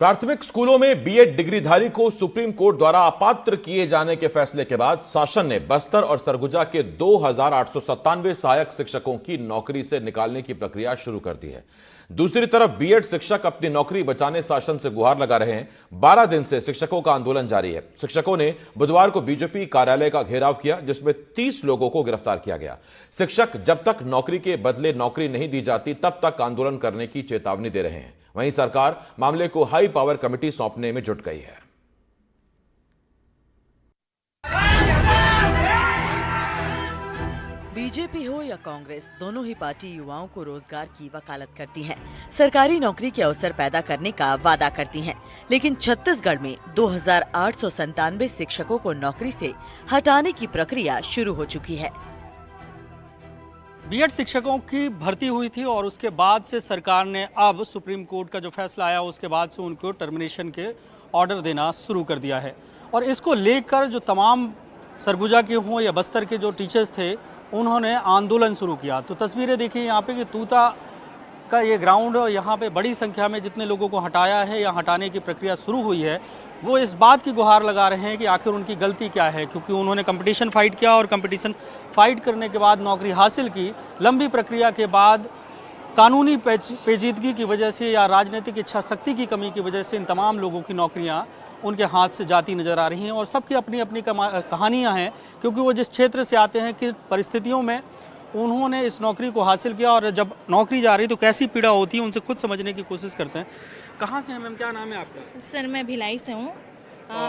प्राथमिक स्कूलों में बीएड डिग्रीधारी को सुप्रीम कोर्ट द्वारा अपात्र किए जाने के फैसले के बाद शासन ने बस्तर और सरगुजा के 2897 सहायक शिक्षकों की नौकरी से निकालने की प्रक्रिया शुरू कर दी है। दूसरी तरफ बीएड शिक्षक अपनी नौकरी बचाने शासन से गुहार लगा रहे हैं। 12 दिन से शिक्षकों का आंदोलन जारी है। शिक्षकों ने बुधवार को बीजेपी कार्यालय का घेराव किया, जिसमें 30 लोगों को गिरफ्तार किया गया। शिक्षक जब तक नौकरी के बदले नौकरी नहीं दी जाती तब तक आंदोलन करने की चेतावनी दे रहे हैं। वहीं सरकार मामले को हाई पावर कमेटी सौंपने में जुट गई है। बीजेपी हो या कांग्रेस, दोनों ही पार्टी युवाओं को रोजगार की वकालत करती हैं, सरकारी नौकरी के अवसर पैदा करने का वादा करती हैं। लेकिन छत्तीसगढ़ में 2897 शिक्षकों को नौकरी से हटाने की प्रक्रिया शुरू हो चुकी है। बीएड शिक्षकों की भर्ती हुई थी और उसके बाद से सरकार ने अब सुप्रीम कोर्ट का जो फैसला आया उसके बाद से उनको टर्मिनेशन के ऑर्डर देना शुरू कर दिया है। और इसको लेकर जो तमाम सरगुजा के हों या बस्तर के जो टीचर्स थे उन्होंने आंदोलन शुरू किया। तो तस्वीरें देखिए यहाँ पे कि तूता का ये ग्राउंड, यहाँ पे बड़ी संख्या में जितने लोगों को हटाया है या हटाने की प्रक्रिया शुरू हुई है, वो इस बात की गुहार लगा रहे हैं कि आखिर उनकी गलती क्या है, क्योंकि उन्होंने कंपटीशन फाइट किया और कंपटीशन फाइट करने के बाद नौकरी हासिल की। लंबी प्रक्रिया के बाद कानूनी पेचीदगी की वजह से या राजनीतिक इच्छा शक्ति की कमी की वजह से इन तमाम लोगों की नौकरियां उनके हाथ से जाती नज़र आ रही हैं। और सबकी अपनी अपनी कहानियां हैं, क्योंकि वो जिस क्षेत्र से आते हैं कि परिस्थितियों में उन्होंने इस नौकरी को हासिल किया और जब नौकरी जा रही तो कैसी पीड़ा होती है उनसे खुद समझने की कोशिश करते हैं। कहाँ से हैं मैम, क्या नाम है आपका? सर मैं भिलाई से हूँ।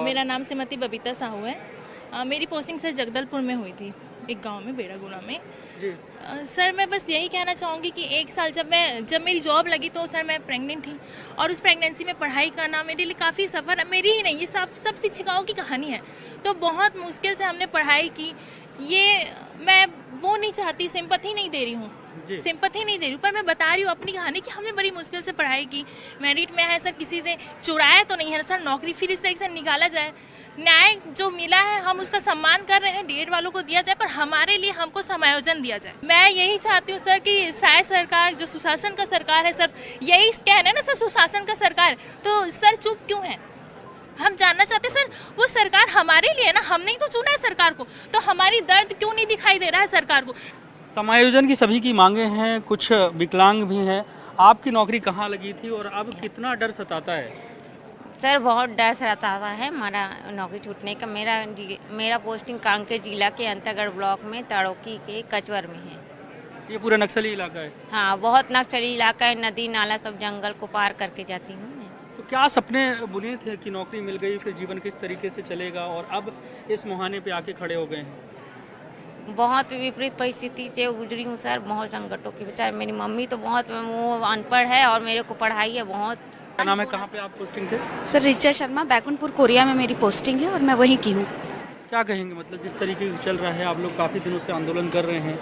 मेरा नाम श्रीमती बबीता साहू है। मेरी पोस्टिंग सर जगदलपुर में हुई थी, एक गांव में, बेड़ागुना में जी। सर मैं बस यही कहना चाहूँगी कि एक साल जब मेरी जॉब लगी तो सर मैं प्रेग्नेंट थी और उस प्रेगनेंसी में पढ़ाई करना मेरे लिए काफ़ी सफ़र, मेरी ही नहीं, ये सब शिक्षिकाओं की कहानी है। तो बहुत मुश्किल से हमने पढ़ाई की। ये मैं वो नहीं चाहती, सिंपैथी नहीं दे रही हूँ, सिंपैथी नहीं दे रही हूँ, पर मैं बता रही हूँ अपनी कहानी कि हमने बड़ी मुश्किल से पढ़ाई की। मेरिट में है सर, किसी से चुराया तो नहीं है सर, नौकरी फिर इस तरीके से निकाला जाए। न्याय जो मिला है हम उसका सम्मान कर रहे हैं, डीएड वालों को दिया जाए, पर हमारे लिए हमको समायोजन दिया जाए। मैं यही चाहती हूँ सर कि शायद सरकार जो सुशासन का सरकार है सर, यही कहना है ना सर, सुशासन का सरकार, तो सर चुप क्यों है? हम जानना चाहते हैं सर, वो सरकार हमारे लिए ना, हमने ही तो चुना है सरकार को, तो हमारी दर्द क्यों नहीं दिखाई दे रहा है सरकार को? समायोजन की सभी की मांगे हैं, कुछ विकलांग भी हैं। आपकी नौकरी कहाँ लगी थी और अब कितना डर सताता है? सर बहुत डर सताता है हमारा नौकरी छूटने का। मेरा पोस्टिंग कांकेर जिला के अंतरगढ़ ब्लॉक में तड़ोकी के कचवर में है। ये पूरा नक्सली इलाका है? हाँ, बहुत नक्सली इलाका है, नदी नाला सब जंगल को पार करके जाती हूँ। तो क्या सपने बुने थे कि नौकरी मिल गई, फिर जीवन किस तरीके से चलेगा, और अब इस मुहाने पे आके खड़े हो गए हैं? बहुत विपरीत परिस्थिति से गुजरी हूँ सर, बहुत संकटों की। बेचारी मेरी मम्मी तो बहुत वो अनपढ़ है और मेरे को पढ़ाई है बहुत। क्या नाम है, कहाँ पे आप पोस्टिंग थे? सर रिचा शर्मा, बैकुंठपुर कोरिया में मेरी पोस्टिंग है और मैं वहीं की हूँ। क्या कहेंगे, मतलब जिस तरीके से चल रहा है, आप लोग काफ़ी दिनों से आंदोलन कर रहे हैं,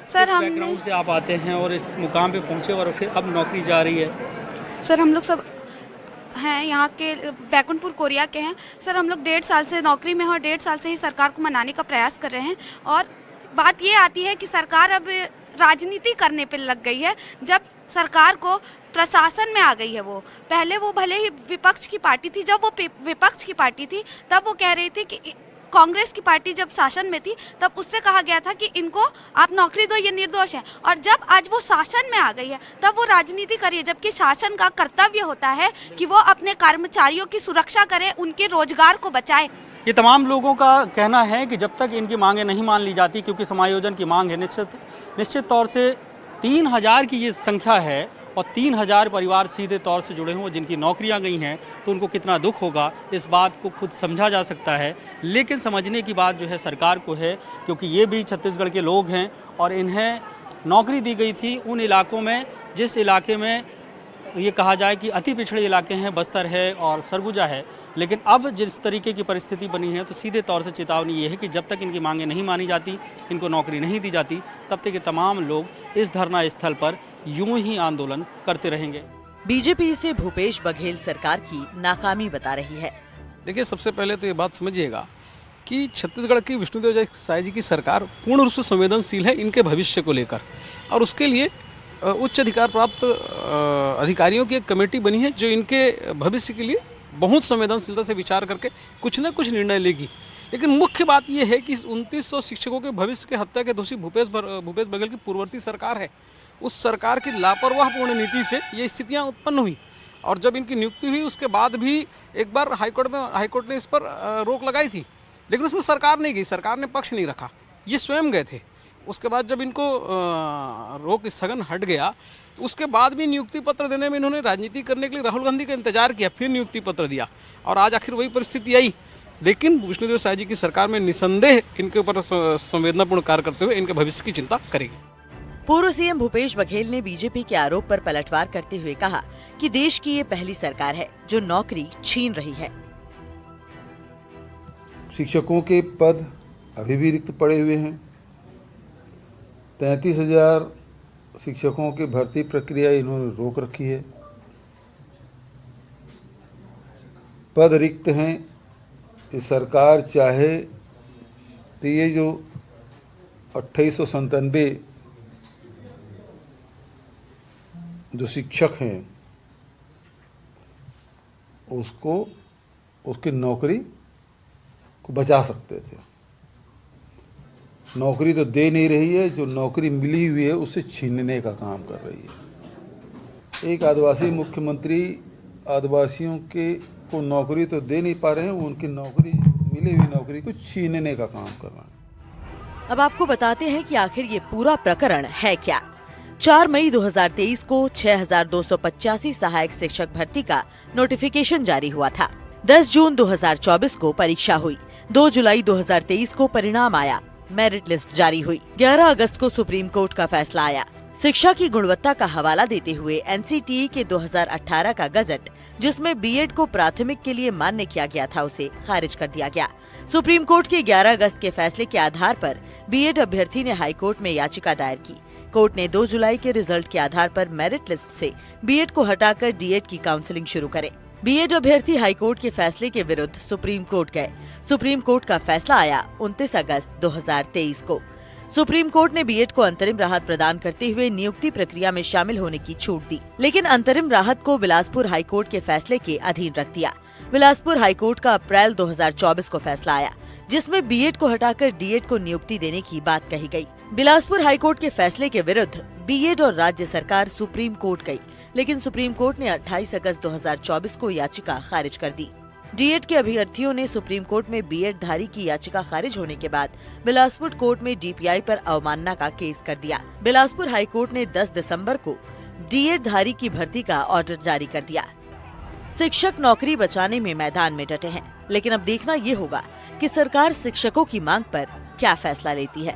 सर हम बैकग्राउंड से आप आते हैं और इस मुकाम पे पहुँचे और फिर अब नौकरी जा रही है? सर हम लोग सब हैं यहाँ के, बैकुंठपुर कोरिया के हैं सर। हम लोग 1.5 साल से नौकरी में हैं और 1.5 साल से ही सरकार को मनाने का प्रयास कर रहे हैं। और बात ये आती है कि सरकार अब राजनीति करने पे लग गई है। जब सरकार को प्रशासन में आ गई है, वो पहले वो भले ही विपक्ष की पार्टी थी, जब वो विपक्ष की पार्टी थी तब वो कह रही थी कि कांग्रेस की पार्टी जब शासन में थी तब उससे कहा गया था कि इनको आप नौकरी दो, ये निर्दोष है। और जब आज वो शासन में आ गई है तब वो राजनीति करिए, जबकि शासन का कर्तव्य होता है कि वो अपने कर्मचारियों की सुरक्षा करे, उनके रोजगार को बचाए। ये तमाम लोगों का कहना है कि जब तक इनकी मांगें नहीं मान ली जाती, क्योंकि समायोजन की मांग है, निश्चित तौर से 3000 की ये संख्या है और 3000 परिवार सीधे तौर से जुड़े हों जिनकी नौकरियां गई हैं, तो उनको कितना दुख होगा इस बात को खुद समझा जा सकता है। लेकिन समझने की बात जो है सरकार को है, क्योंकि ये भी छत्तीसगढ़ के लोग हैं और इन्हें नौकरी दी गई थी उन इलाकों में जिस इलाके में ये कहा जाए कि अति पिछड़े इलाके हैं, बस्तर है और सरगुजा है। लेकिन अब जिस तरीके की परिस्थिति बनी है तो सीधे तौर से चेतावनी ये है कि जब तक इनकी मांगें नहीं मानी जाती, इनको नौकरी नहीं दी जाती, तब तक ये तमाम लोग इस धरना स्थल पर यूं ही आंदोलन करते रहेंगे। बीजेपी इसे भूपेश बघेल सरकार की नाकामी बता रही है। देखिए, सबसे पहले तो ये बात समझिएगा कि छत्तीसगढ़ की विष्णुदेव साय जी की सरकार पूर्ण रूप से संवेदनशील है इनके भविष्य को लेकर, और उसके लिए उच्च अधिकार प्राप्त अधिकारियों की एक कमेटी बनी है जो इनके भविष्य के लिए बहुत संवेदनशीलता से विचार करके कुछ न कुछ निर्णय लेगी। लेकिन मुख्य बात यह है कि 2900 शिक्षकों के भविष्य के हत्या के दोषी भूपेश बघेल की पूर्ववर्ती सरकार है, उस सरकार की लापरवाहपूर्ण नीति से ये स्थितियां उत्पन्न हुई। और जब इनकी नियुक्ति हुई उसके बाद भी एक बार हाईकोर्ट ने इस पर रोक लगाई थी, लेकिन उसमें सरकार नहीं गई, सरकार ने पक्ष नहीं रखा, ये स्वयं गए थे। उसके बाद जब इनको रोक स्थगन हट गया तो उसके बाद भी नियुक्ति पत्र देने में इन्होंने राजनीति करने के लिए राहुल गांधी का इंतजार किया, फिर नियुक्ति पत्र दिया और आज आखिर वही परिस्थिति आई। लेकिन विष्णुदेव साय जी की सरकार में निसंदेह इनके ऊपर संवेदनापूर्ण कार्य करते हुए इनके भविष्य की चिंता करेगी। पूर्व सीएम भूपेश बघेल ने बीजेपी के आरोप पर पलटवार करते हुए कहा कि देश की ये पहली सरकार है जो नौकरी छीन रही है। शिक्षकों के पद अभी भी रिक्त पड़े हुए हैं। 33,000 शिक्षकों की भर्ती प्रक्रिया इन्होंने रोक रखी है। पद रिक्त हैं। ये सरकार चाहे तो ये जो 2897 जो शिक्षक हैं उसकी नौकरी को बचा सकते थे। नौकरी तो दे नहीं रही है, जो नौकरी मिली हुई है उससे छीनने का काम कर रही है। एक आदिवासी मुख्यमंत्री आदिवासियों को नौकरी तो दे नहीं पा रहे हैं, उनकी नौकरी मिली हुई नौकरी को छीनने का काम कर रहे हैं। अब आपको बताते हैं कि आखिर ये पूरा प्रकरण है क्या। 4 मई 2023 को 6,285 सहायक शिक्षक भर्ती का नोटिफिकेशन जारी हुआ था। 10 जून 2024 को परीक्षा हुई। 2 जुलाई 2023 को परिणाम आया। मेरिट लिस्ट जारी हुई। 11 अगस्त को सुप्रीम कोर्ट का फैसला आया। शिक्षा की गुणवत्ता का हवाला देते हुए एनसीटीई के 2018 का गजट, जिसमें बीएड को प्राथमिक के लिए मान्य किया गया था, उसे खारिज कर दिया गया। सुप्रीम कोर्ट के 11 अगस्त के फैसले के आधार पर बीएड अभ्यर्थी ने हाई कोर्ट में याचिका दायर की। कोर्ट ने 2 जुलाई के रिजल्ट के आधार पर मेरिट लिस्ट से बीएड को हटाकर डीएड की काउंसलिंग शुरू करे। बीएड अभ्यर्थी हाईकोर्ट के फैसले के विरुद्ध सुप्रीम कोर्ट गए। सुप्रीम कोर्ट का फैसला आया 29 अगस्त 2023 को। सुप्रीम कोर्ट ने बीएड को अंतरिम राहत प्रदान करते हुए नियुक्ति प्रक्रिया में शामिल होने की छूट दी, लेकिन अंतरिम राहत को बिलासपुर हाईकोर्ट के फैसले के अधीन रख दिया। बिलासपुर हाईकोर्ट का अप्रैल 2024 को फैसला आया, जिसमें बीएड को हटाकर डीएड को नियुक्ति देने की बात कही गई। बिलासपुर हाईकोर्ट के फैसले के विरुद्ध बीएड और राज्य सरकार सुप्रीम कोर्ट गई, लेकिन सुप्रीम कोर्ट ने 28 अगस्त 2024 को याचिका खारिज कर दी। डीएड के अभ्यर्थियों ने सुप्रीम कोर्ट में बीएड धारी की याचिका खारिज होने के बाद बिलासपुर कोर्ट में डीपीआई पर अवमानना का केस कर दिया। बिलासपुर हाईकोर्ट ने 10 दिसंबर को डीएड धारी की भर्ती का ऑर्डर जारी कर दिया। शिक्षक नौकरी बचाने में मैदान में डटे हैं, लेकिन अब देखना ये होगा कि सरकार शिक्षकों की मांग पर क्या फैसला लेती है।